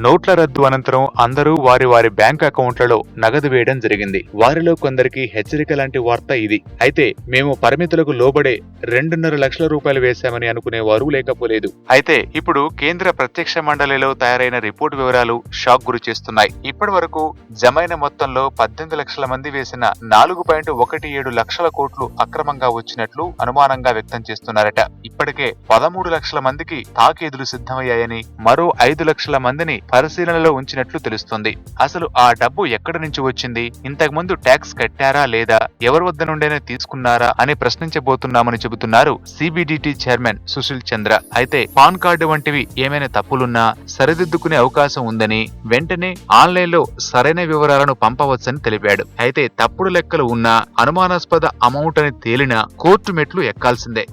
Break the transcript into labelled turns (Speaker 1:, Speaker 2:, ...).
Speaker 1: నోట్ల రద్దు అనంతరం అందరూ వారి వారి బ్యాంక్ అకౌంట్లలో నగదు వేయడం జరిగింది. వారిలో కొందరికి హెచ్చరిక లాంటి వార్త ఇది. అయితే మేము పరిమితులకు లోబడే 2.5 లక్షల రూపాయలు వేశామని అనుకునేవారు లేకపోలేదు. అయితే ఇప్పుడు కేంద్ర ప్రత్యక్ష మండలిలో తయారైన రిపోర్టు వివరాలు షాక్ గురి చేస్తున్నాయి. ఇప్పటి వరకు జమైన మొత్తంలో 18 లక్షల మంది వేసిన 4.17 లక్షల కోట్లు అక్రమంగా వచ్చినట్లు అనుమానంగా వ్యక్తం చేస్తున్నారట. ఇప్పటికే 13 లక్షల మందికి తాకీదులు సిద్ధమయ్యాయని, మరో 5 లక్షల మందిని పరిశీలనలో ఉంచినట్లు తెలుస్తుంది. అసలు ఆ డబ్బు ఎక్కడి నుంచి వచ్చింది, ఇంతకుముందు ట్యాక్స్ కట్టారా లేదా, ఎవరి వద్ద నుండైనా తీసుకున్నారా అని ప్రశ్నించబోతున్నామని చెబుతున్నారు సిబిడిటి చైర్మన్ సుశీల్ చంద్ర. అయితే పాన్ కార్డు వంటివి ఏమైనా తప్పులున్నా సరిదిద్దుకునే అవకాశం ఉందని, వెంటనే ఆన్లైన్ లో సరైన వివరాలను పంపవచ్చని తెలిపాడు. అయితే తప్పుడు లెక్కలు ఉన్నా, అనుమానాస్పద అమౌంట్ అని తేలినా కోర్టు మెట్లు ఎక్కాల్సిందే.